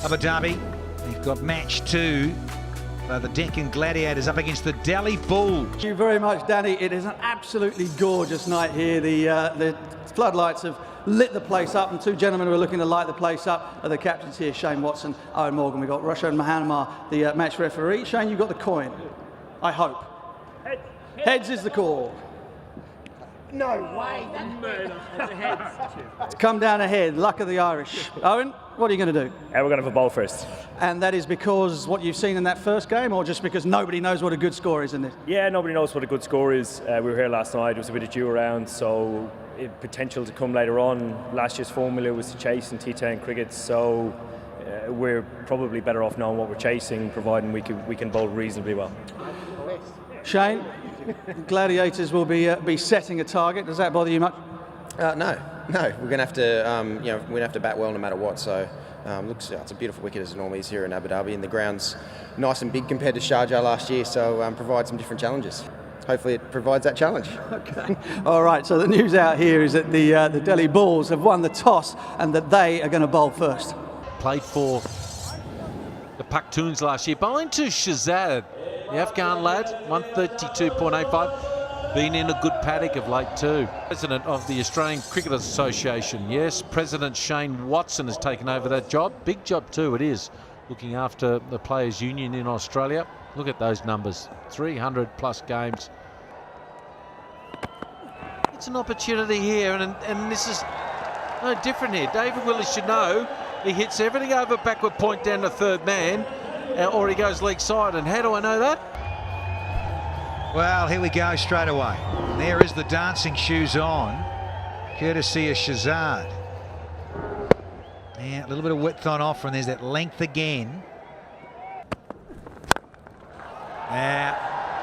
Abu Dhabi. We've got match 2. The Deccan Gladiators up against the Delhi Bulls. Thank you very much, Danny. It is an absolutely gorgeous night here. The floodlights have lit the place up, and two gentlemen who are looking to light the place up are the captains here, Shane Watson, Owen Morgan. We've got Roshan Mahanmar, the match referee. Shane, you've got the coin, I hope. Heads is the call. No way, that's heads. It's come down ahead, luck of the Irish. Owen, what are you going to do? We're going to have a ball first. And that is because what you've seen in that first game, or just because nobody knows what a good score is in this? Yeah, nobody knows what a good score is. We were here last night, it was a bit of dew around, so potential to come later on. Last year's formula was to chase in T10 cricket, so we're probably better off knowing what we're chasing, providing we can bowl reasonably well. Shane, Gladiators will be setting a target. Does that bother you much? No. We're going to have to, we're going to have to bat well no matter what. So, it's a beautiful wicket as it normally is here in Abu Dhabi, and the ground's nice and big compared to Sharjah last year. So, provide some different challenges. Hopefully, it provides that challenge. Okay. All right. So the news out here is that the Delhi Bulls have won the toss, and that they are going to bowl first. Played for the Pakhtuns last year, bowling to Shahzad, the Afghan lad, 132.85. Been in a good paddock of late too. President of the Australian Cricket Association, yes, President Shane Watson has taken over that job. Big job too it is, looking after the Players Union in Australia. Look at those numbers, 300 plus games. It's an opportunity here, and this is no different here. David Willis should know he hits everything over backward point down to third man, or he goes leg side. And how do I know that? Well, here we go straight away. There is the dancing shoes on, courtesy of Shahzad. Yeah, a little bit of width on offer, and there's that length again.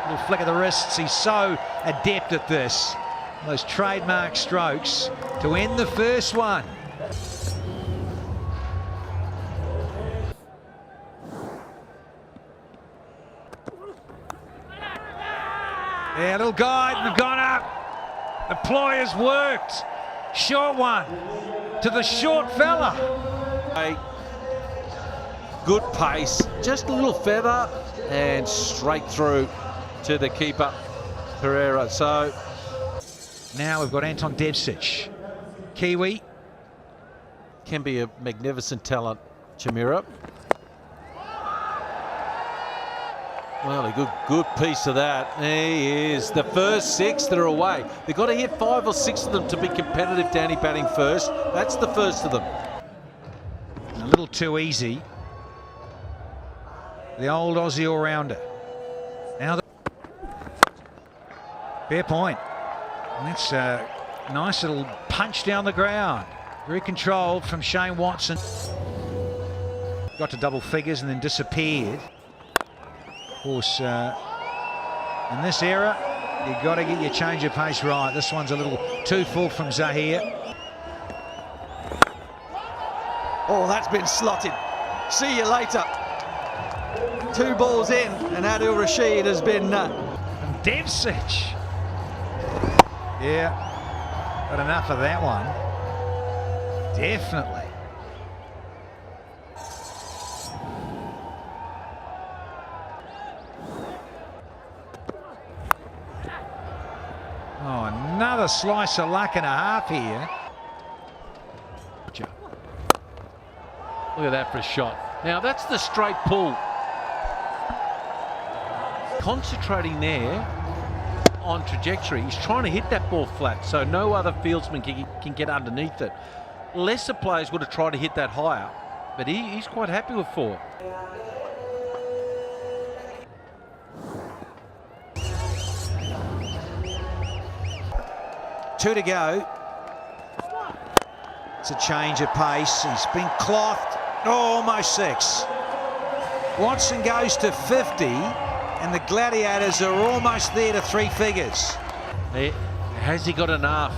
Little flick of the wrists. He's so adept at this. Those trademark strokes to end the first one. Yeah, little guide, and they've gone up. The ploy has worked. Short one to the short fella. Good pace, just a little feather, and straight through to the keeper, Pereira. So now we've got Anton Devcic, Kiwi. Can be a magnificent talent, Chamira. Well, a good piece of that. He is the first 6 that are away. They've got to hit 5 or 6 of them to be competitive. Danny batting first. That's the first of them. A little too easy. The old Aussie all-rounder. Now, fair point. And that's a nice little punch down the ground. Very controlled from Shane Watson. Got to double figures and then disappeared. Of course, in this era, you've got to get your change of pace right. This one's a little too full from Zahir. Oh, that's been slotted. See you later. 2 balls in, and Adil Rashid has been... Devcic. Yeah, but enough of that one. Definitely. Oh, another slice of luck and a half here. Look at that for a shot. Now that's the straight pull. Concentrating there on trajectory. He's trying to hit that ball flat, so no other fieldsman can get underneath it. Lesser players would have tried to hit that higher, but he's quite happy with 4. Two to go. It's a change of pace. He's been clothed. Oh, almost 6. Watson goes to 50, and the Gladiators are almost there to 3 figures. Has he got enough?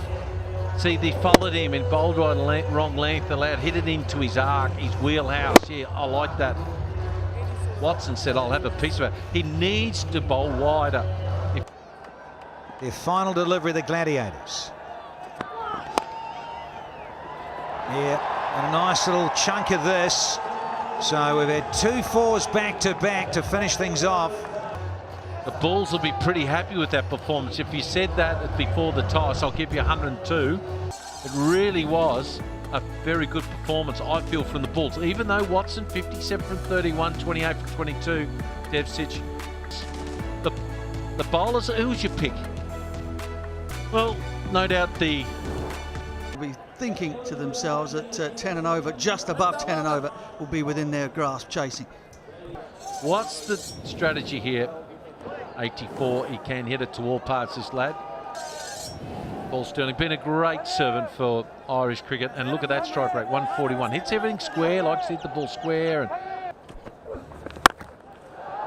See, they followed him in bowled wrong length, allowed hit it into his arc, his wheelhouse. Yeah, I like that. Watson said, I'll have a piece of it. He needs to bowl wider. Their final delivery, the Gladiators. Yeah, and a nice little chunk of this. So we've had 2 fours back to back to finish things off. The Bulls will be pretty happy with that performance. If you said that before the toss, I'll give you 102. It really was a very good performance, I feel, from the Bulls. Even though Watson, 57 from 31, 28 from 22, Devcic. The bowlers, who's your pick? Well, no doubt the... Be thinking to themselves that 10 and over, just above 10 and over, will be within their grasp chasing. What's the strategy here? 84, he can hit it to all parts, this lad. Paul Sterling, been a great servant for Irish cricket, and look at that strike rate, 141. Hits everything square, likes to hit the ball square. And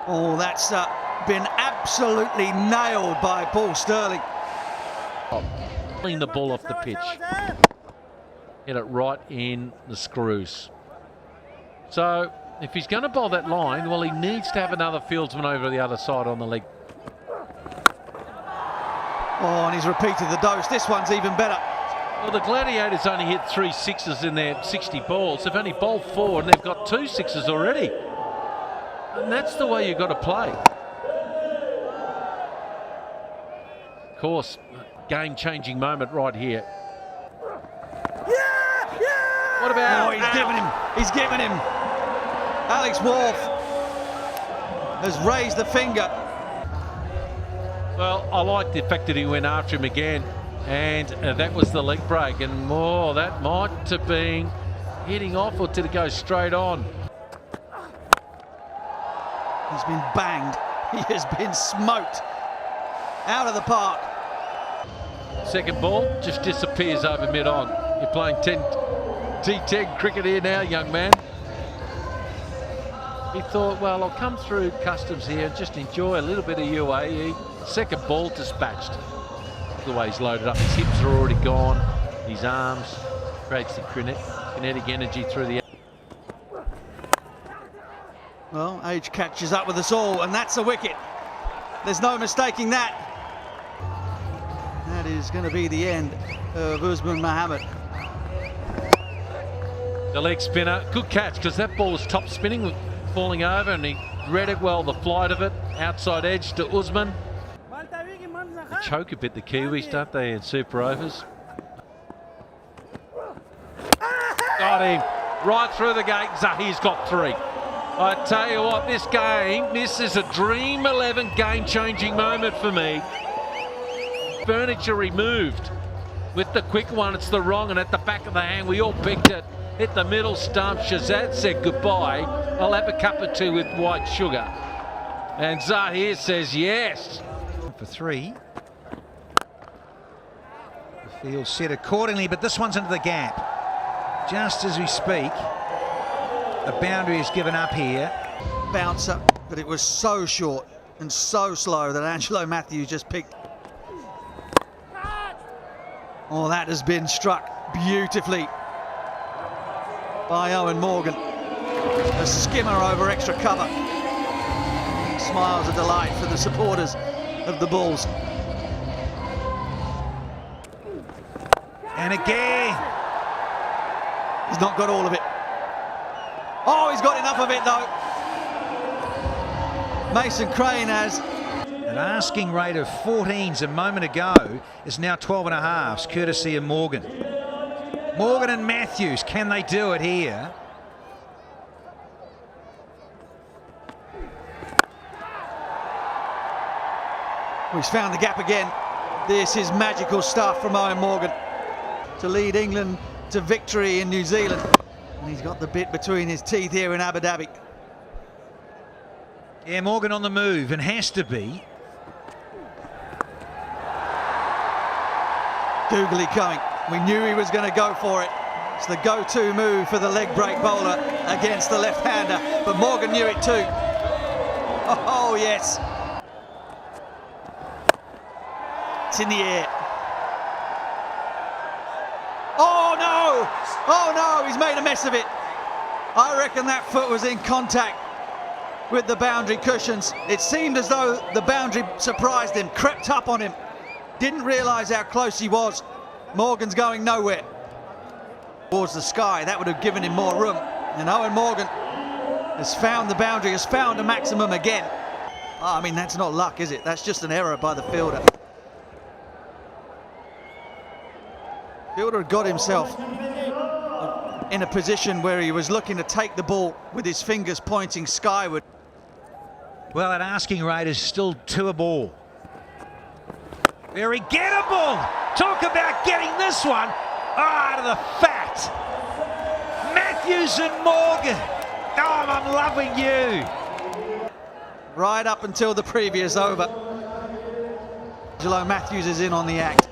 oh, that's been absolutely nailed by Paul Sterling. Clean the ball off the pitch. Hit it right in the screws. So if he's going to bowl that line, well, he needs to have another fieldsman over the other side on the leg. Oh, and he's repeated the dose. This one's even better. Well, the Gladiators only hit 3 sixes in their 60 balls. They've only bowled 4 and they've got 2 sixes already. And that's the way you've got to play. Of course, game-changing moment right here. What about... Oh, he's given him. Alex Wolf has raised the finger. Well, I like the fact that he went after him again, and that was the leg break, and more, that might have been hitting off, or did it go straight on? He's been banged. He has been smoked out of the park. Second ball just disappears over mid-on. You're playing T10 cricket here now, young man. He thought, well, I'll come through customs here and just enjoy a little bit of UAE. Second ball dispatched. The way he's loaded up, his hips are already gone. His arms creates the kinetic energy through the... Well, age catches up with us all, and that's a wicket. There's no mistaking that. That is going to be the end of Usman Mohammed. The leg spinner, good catch, because that ball was top spinning, falling over, and he read it well, the flight of it. Outside edge to Usman. They choke a bit, the Kiwis, don't they, in super overs? Got him. Right through the gate. Zahir's got 3. I tell you what, this is a Dream 11 game-changing moment for me. Furniture removed. With the quick one, it's the wrong, and at the back of the hand, we all picked it. Hit the middle stump. Shazad said goodbye. I'll have a cup or 2 with white sugar. And Zahir says yes. For 3. The field set accordingly, but this one's into the gap. Just as we speak, a boundary is given up here. Bouncer, but it was so short and so slow that Angelo Matthews just picked. Oh, that has been struck beautifully by Owen Morgan. A skimmer over extra cover. Smiles of delight for the supporters of the Bulls. And again. He's not got all of it. Oh, he's got enough of it though. Mason Crane has. An asking rate of 14s a moment ago is now 12.5s, courtesy of Morgan. Morgan and Matthews, can they do it here? He's found the gap again. This is magical stuff from Owen Morgan to lead England to victory in New Zealand. And he's got the bit between his teeth here in Abu Dhabi. Yeah, Morgan on the move, and has to be. Googly coming. We knew he was going to go for it. It's the go-to move for the leg break bowler against the left-hander, but Morgan knew it too. Oh, yes. It's in the air. Oh, no! Oh, no, he's made a mess of it. I reckon that foot was in contact with the boundary cushions. It seemed as though the boundary surprised him, crept up on him. Didn't realise how close he was. Morgan's going nowhere. Towards the sky, that would have given him more room. And Owen Morgan has found the boundary, has found a maximum again. Oh, I mean, that's not luck, is it? That's just an error by the fielder. Fielder had got himself in a position where he was looking to take the ball with his fingers pointing skyward. Well, at asking rate is still 2 a ball. Very gettable. Talk about getting this one out of the fat. Matthews and Morgan. Oh, I'm loving you. Right up until the previous over. Angelo Matthews is in on the act.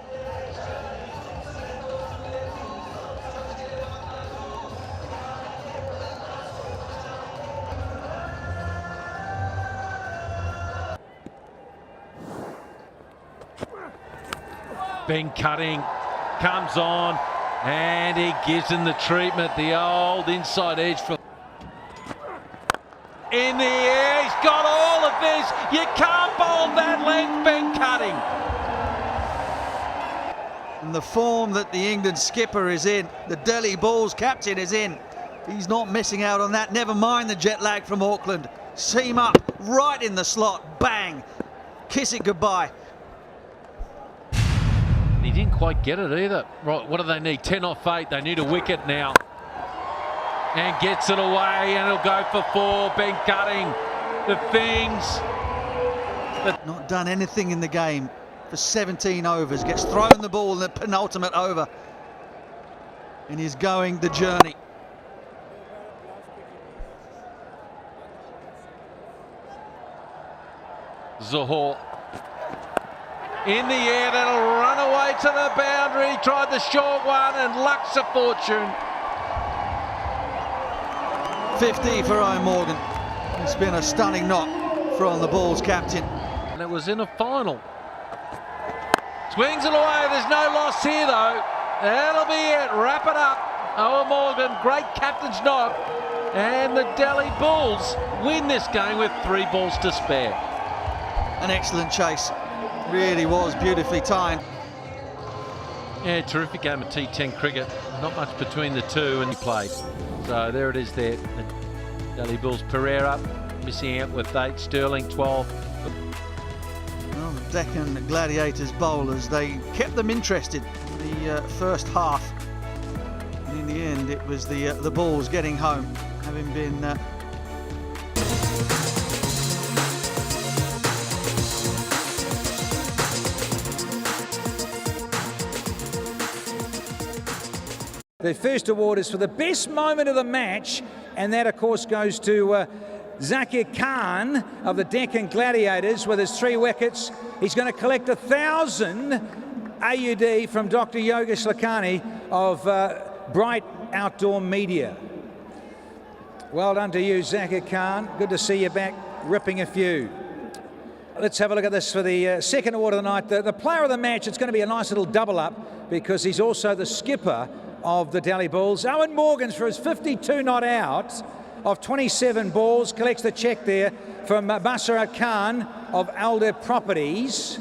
Ben Cutting comes on and he gives him the treatment, the old inside edge from in the air. He's got all of this. You can't bowl that length, Ben Cutting. And the form that the England skipper is in, the Delhi Bulls captain is in, he's not missing out on that. Never mind the jet lag from Auckland. Seam up, right in the slot, bang, kiss it goodbye. He didn't quite get it either. Right, what do they need? 10 off 8. They need a wicket now. And gets it away, and it'll go for 4. Ben Cutting, the things. Not done anything in the game for 17 overs. Gets thrown the ball in the penultimate over. And he's going the journey. Zohor. In the air, that'll run away to the boundary. Tried the short one, and luck's a fortune. 50 for Owen Morgan. It's been a stunning knock from the Bulls captain. And it was in a final. Swings it away. There's no loss here, though. That'll be it. Wrap it up. Owen Morgan, great captain's knock. And the Delhi Bulls win this game with 3 balls to spare. An excellent chase. Really was beautifully timed. Yeah, terrific game of T10 cricket. Not much between the two, and he played. So there it is there. The Delhi Bulls, Pereira missing out with 8, Sterling 12. Well, the Deccan Gladiators bowlers, they kept them interested in the first half. And in the end, it was the Bulls getting home, having been The first award is for the best moment of the match, and that, of course, goes to Zakir Khan of the Deccan Gladiators with his 3 wickets. He's going to collect 1,000 AUD from Dr. Yogesh Lakhani of Bright Outdoor Media. Well done to you, Zakir Khan. Good to see you back ripping a few. Let's have a look at this for the second award of the night. The player of the match, it's going to be a nice little double up because he's also the skipper of the Delhi Bulls. Owen Morgan's for his 52 not out of 27 balls, collects the cheque there from Basara Khan of Aldar Properties.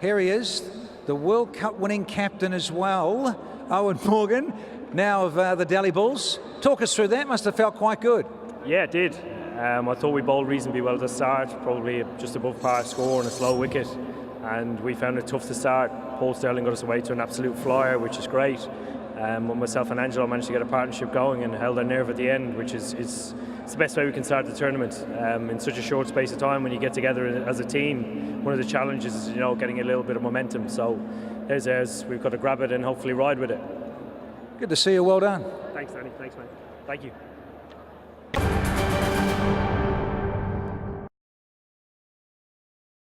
Here he is, the World Cup winning captain as well, Owen Morgan, now of the Delhi Bulls. Talk us through that, must have felt quite good. Yeah, it did. I thought we bowled reasonably well at the start, probably just above par score and a slow wicket, and we found it tough to start. Paul Sterling got us away to an absolute flyer, which is great. Myself and Angelo managed to get a partnership going and held our nerve at the end, which is the best way we can start the tournament. In such a short space of time, when you get together as a team, one of the challenges is, getting a little bit of momentum. So there's ours. We've got to grab it and hopefully ride with it. Good to see you. Well done. Thanks, Danny. Thanks, man. Thank you.